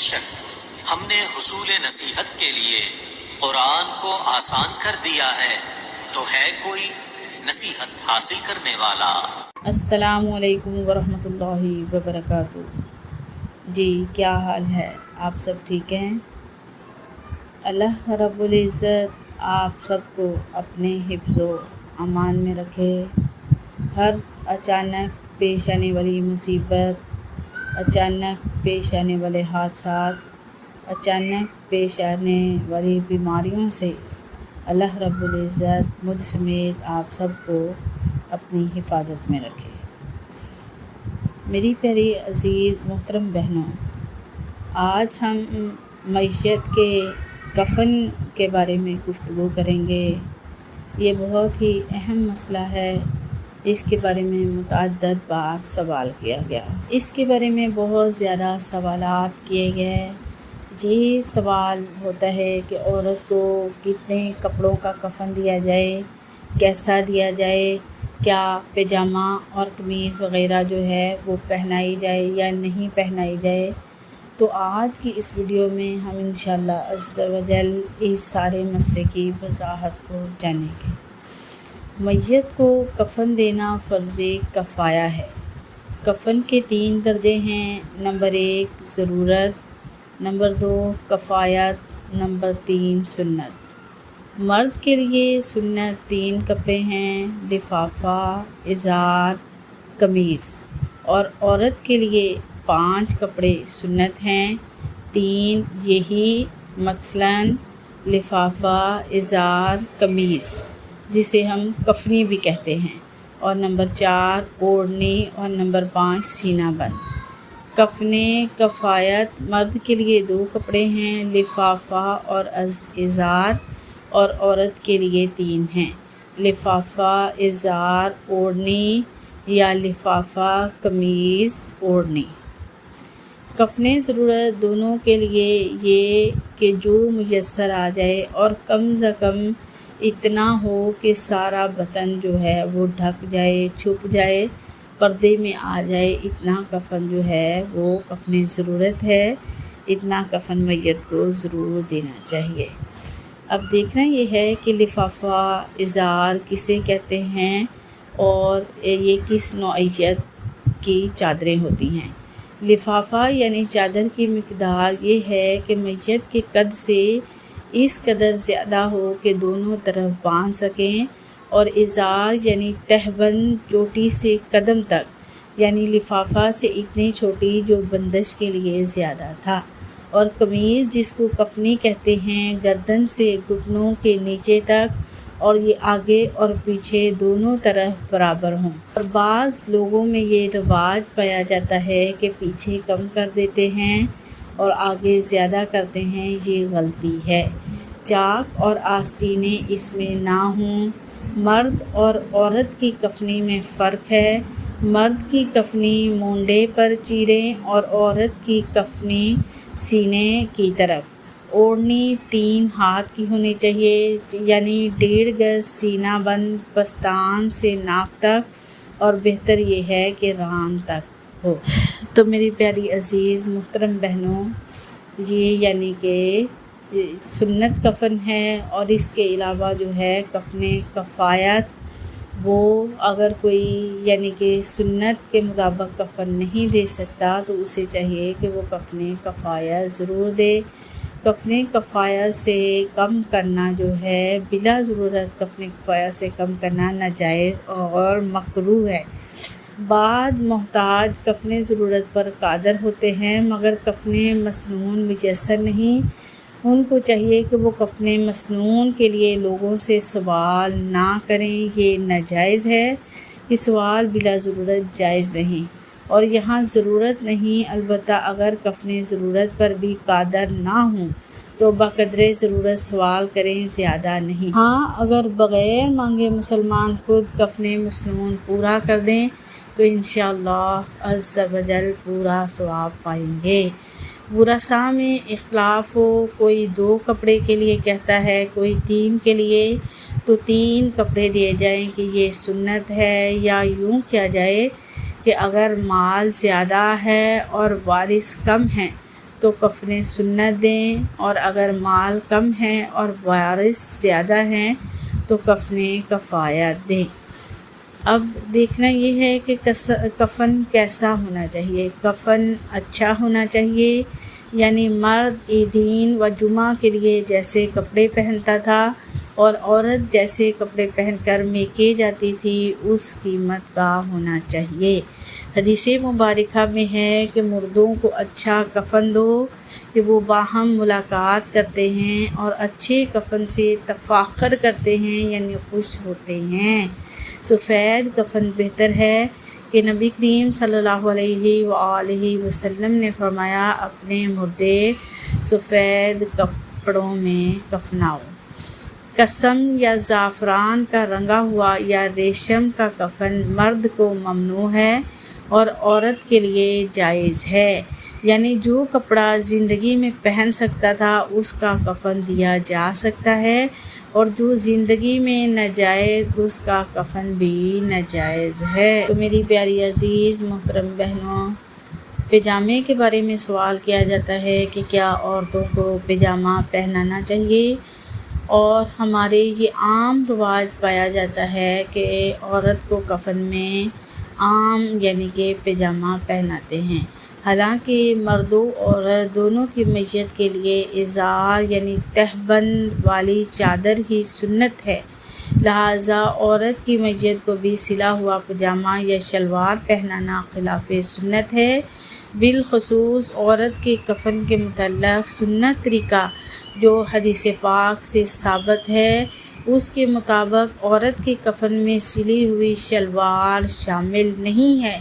شک हमने हुसूल नसीहत के लिए कुरान को आसान कर दिया है, तो है कोई नसीहत हासिल करने वाला। अस्सलामुअलैकुम वरहमतुल्लाहि वबरकातुहू। जी, क्या हाल है? आप सब ठीक हैं? अल्लाह रब्बुल इज़्ज़त आप सबको अपने हिफ्ज़ो अमान में रखे। हर अचानक पेश आने वाली मुसीबत, अचानक पेश आने वाले हादसात, अचानक पेश आने वाली बीमारियों से अल्लाह रब्बुल इज़्ज़त मुझ समेत आप सबको अपनी हिफाजत में रखे। मेरी प्यारी अज़ीज़ मोहतरम बहनों, आज हम मईशत के कफ़न के बारे में गुफ्तगू करेंगे। ये बहुत ही अहम मसला है। इसके बारे में मुतअद्दिद बार सवाल किया गया, इसके बारे में बहुत ज़्यादा सवालात किए गए। ये सवाल होता है कि औरत को कितने कपड़ों का कफ़न दिया जाए, कैसा दिया जाए, क्या पैजामा और कमीज़ वग़ैरह जो है वो पहनाई जाए या नहीं पहनाई जाए। तो आज की इस वीडियो में हम इंशाअल्लाह अज़्ज़ व जल इस सारे मसले की वज़ाहत को जानेंगे। मैयत को कफ़न देना फ़र्ज़ कफ़ाया है। कफ़न के 3 दर्जे हैं। नंबर 1 ज़रूरत, नंबर 2 कफ़ायत, नंबर 3 सुन्नत। मर्द के लिए सुन्नत 3 कपड़े हैं, लिफाफा, इज़ार, कमीज़। और औरत के लिए 5 कपड़े सुन्नत हैं, 3 यही मसलन लिफाफा, इज़ार, कमीज़ जिसे हम कफनी भी कहते हैं, और नंबर 4 ओढ़नी, और नंबर 5 सीना बंद। कफने कफ़ायत मर्द के लिए 2 कपड़े हैं, लिफाफा और इज़ार, और औरत के लिए 3 हैं, लिफाफा, इज़ार, ओढ़नी या लिफाफा, कमीज़, ओढ़नी। कफने ज़रूरत दोनों के लिए ये कि जो मुयस्सर आ जाए और कम से कम इतना हो कि सारा बदन जो है वो ढक जाए, छुप जाए, पर्दे में आ जाए। इतना कफ़न जो है वो कफने ज़रूरत है। इतना कफ़न मैयत को ज़रूर देना चाहिए। अब देखना ये है कि लिफाफा, इज़ार किसे कहते हैं और ये किस नौइयत की चादरें होती हैं। लिफाफा यानी चादर की मिक़दार ये है कि मैयत के कद से इस कदर ज़्यादा हो कि दोनों तरफ बांध सकें, और इज़ार यानी तहबंद चोटी से कदम तक, यानी लिफाफा से इतनी छोटी जो बंदिश के लिए ज़्यादा था। और कमीज़ जिसको कफनी कहते हैं, गर्दन से घुटनों के नीचे तक, और ये आगे और पीछे दोनों तरफ बराबर हों। और बाज़ लोगों में ये रिवाज पाया जाता है कि पीछे कम कर देते हैं और आगे ज़्यादा करते हैं। ये गलती है। चाक और आस्तीनें इसमें ना हों। मर्द और औरत की कफनी में फ़र्क है। मर्द की कफनी मूंढे पर चीरें और औरत की कफनी सीने की तरफ। ओढ़नी 3 हाथ की होनी चाहिए, यानी 1.5 गज सीना बंद पस्तान से नाक तक, और बेहतर ये है कि रान तक हो। तो मेरी प्यारी अज़ीज़ मोहतरम बहनों, ये यानी कि सुन्नत कफ़न है। और इसके अलावा जो है कफ़ने कफ़ायत, वो अगर कोई यानी कि सुन्नत के मुताबिक कफ़न नहीं दे सकता तो उसे चाहिए कि वो कफ़ने कफ़ायत ज़रूर दे। कफ़ने कफ़ायत से कम करना जो है, बिला ज़रूरत कफ़ने कफ़ायत से कम करना नाजायज़ और मकरूह है। बाद मोहताज कफ़ने ज़रूरत पर कादर होते हैं, मगर कफ़ने मसनून मुयस्सर नहीं। उनको चाहिए कि वो कफ़ने मसनून के लिए लोगों से सवाल ना करें। ये नाजायज़ है कि सवाल बिला ज़रूरत जायज़ नहीं, और यहाँ ज़रूरत नहीं। अलबत्ता अगर कफ़ने ज़रूरत पर भी कादर ना हों तो बक़द्रे ज़रूरत सवाल करें, ज़्यादा नहीं। हाँ, अगर बग़ैर मांगे मुसलमान खुद कफ़ने मसनून पूरा कर दें तो इंशाअल्लाह अज़्ज़ व जल पूरा सवाब पाएंगे। बुरसा में इख्तिलाफ़ हो, कोई 2 कपड़े के लिए कहता है, कोई 3 के लिए, तो 3 कपड़े दिए जाएं कि ये सुन्नत है। या यूँ किया जाए कि अगर माल ज़्यादा है और वारिस कम हैं تو کفن سنت دیں، اور اگر مال کم ہے اور وارث زیادہ ہیں تو کفن کفایت دیں۔ اب دیکھنا یہ ہے کہ کفن کیسا ہونا چاہیے۔ کفن اچھا ہونا چاہیے، یعنی مرد عیدین و جمعہ کے لیے جیسے کپڑے پہنتا تھا اور عورت جیسے کپڑے پہن کر میکے جاتی تھی اس قیمت کا ہونا چاہیے۔ حدیث مبارکہ میں ہے کہ مردوں کو اچھا کفن دو کہ وہ باہم ملاقات کرتے ہیں اور اچھے کفن سے تفاخر کرتے ہیں، یعنی خوش ہوتے ہیں۔ سفید کفن بہتر ہے کہ نبی کریم صلی اللہ علیہ وآلہ وسلم نے فرمایا اپنے مردے سفید کپڑوں میں کفناؤ۔ قسم یا زعفران کا رنگا ہوا یا ریشم کا کفن مرد کو ممنوع ہے اور عورت کے لیے جائز ہے، یعنی جو کپڑا زندگی میں پہن سکتا تھا اس کا کفن دیا جا سکتا ہے، اور جو زندگی میں ناجائز اس کا کفن بھی ناجائز ہے۔ تو میری پیاری عزیز محترم بہنوں، پجامے کے بارے میں سوال کیا جاتا ہے کہ کیا عورتوں کو پجامہ پہنانا چاہیے، اور ہمارے یہ عام رواج پایا جاتا ہے کہ عورت کو کفن میں عام یعنی کہ پجامہ پہناتے ہیں، حالانکہ مرد و عورت دونوں کی میت کے لیے ازار یعنی تہبند والی چادر ہی سنت ہے، لہٰذا عورت کی میت کو بھی سلا ہوا پجامہ یا شلوار پہنانا خلاف سنت ہے۔ بالخصوص عورت کے کفن کے متعلق سنت طریقہ جو حدیث پاک سے ثابت ہے، اس کے مطابق عورت کے کفن میں سلی ہوئی شلوار شامل نہیں ہے،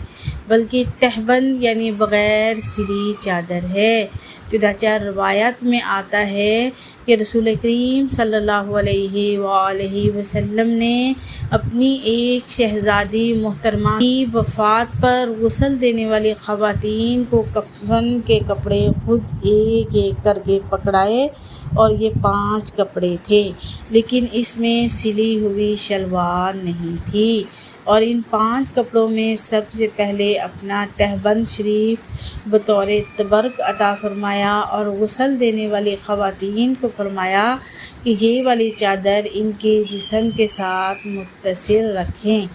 بلکہ تہبند یعنی بغیر سلی چادر ہے۔ چنانچہ روایت میں آتا ہے کہ رسول کریم صلی اللہ علیہ وآلہ وسلم نے اپنی ایک شہزادی محترمہ کی وفات پر غسل دینے والی خواتین کو کفن کے کپڑے خود ایک ایک کر کے پکڑائے، اور یہ 5 کپڑے تھے، لیکن اس میں سلی ہوئی شلوار نہیں تھی، اور ان 5 کپڑوں میں سب سے پہلے اپنا تہبند شریف بطور تبرک عطا فرمایا، اور غسل دینے والی خواتین کو فرمایا کہ یہ والی چادر ان کے جسم کے ساتھ متصل رکھیں۔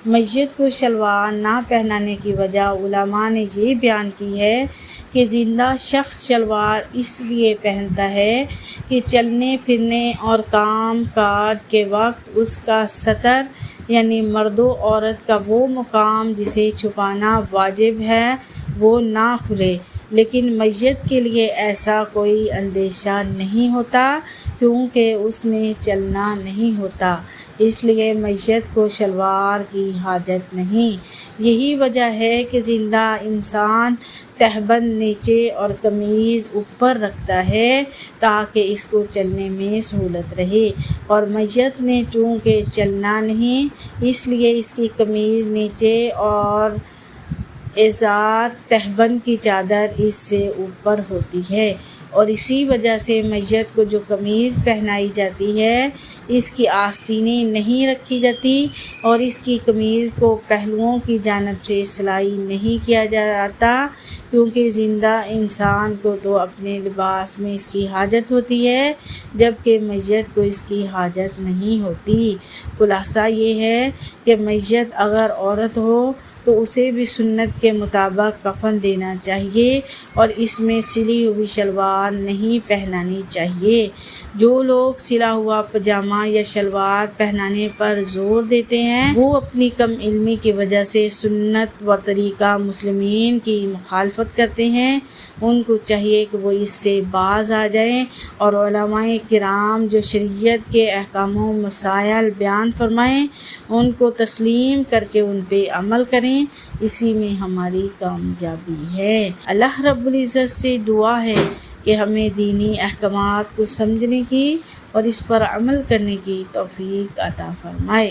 میت کو شلوار نہ پہنانے کی وجہ علماء نے یہ بیان کی ہے کہ زندہ شخص شلوار اس لیے پہنتا ہے کہ چلنے پھرنے اور کام کاج کے وقت اس کا ستر یعنی مرد و عورت کا وہ مقام جسے چھپانا واجب ہے وہ نہ کھلے، لیکن میت کے لیے ایسا کوئی اندیشہ نہیں ہوتا کیونکہ اس نے چلنا نہیں ہوتا، اس لیے میت کو شلوار کی حاجت نہیں۔ یہی وجہ ہے کہ زندہ انسان تہبند نیچے اور قمیض اوپر رکھتا ہے تاکہ اس کو چلنے میں سہولت رہے، اور میت نے چونکہ چلنا نہیں اس لیے اس کی قمیض نیچے اور ازار تہبند کی چادر اس سے اوپر ہوتی ہے، اور اسی وجہ سے میت کو جو قمیض پہنائی جاتی ہے اس کی آستینیں نہیں رکھی جاتی، اور اس کی قمیض کو پہلوؤں کی جانب سے سلائی نہیں کیا جاتا، کیونکہ زندہ انسان کو تو اپنے لباس میں اس کی حاجت ہوتی ہے جبکہ میت کو اس کی حاجت نہیں ہوتی۔ خلاصہ یہ ہے کہ میت اگر عورت ہو تو اسے بھی سنت کے مطابق کفن دینا چاہیے، اور اس میں سلی ہوئی شلوار نہیں پہنانی چاہیے۔ جو لوگ سلا ہوا پجامہ یا شلوار پہنانے پر زور دیتے ہیں وہ اپنی کم علمی کی وجہ سے سنت و طریقہ مسلمین کی مخالفت کرتے ہیں۔ ان کو چاہیے کہ وہ اس سے باز آ جائیں، اور علماء کرام جو شریعت کے احکام و مسائل بیان فرمائیں ان کو تسلیم کر کے ان پہ عمل کریں، اسی میں ہماری کامیابی ہے۔ اللہ رب العزت سے دعا ہے کہ ہمیں دینی احکامات کو سمجھنے کی اور اس پر عمل کرنے کی توفیق عطا فرمائے۔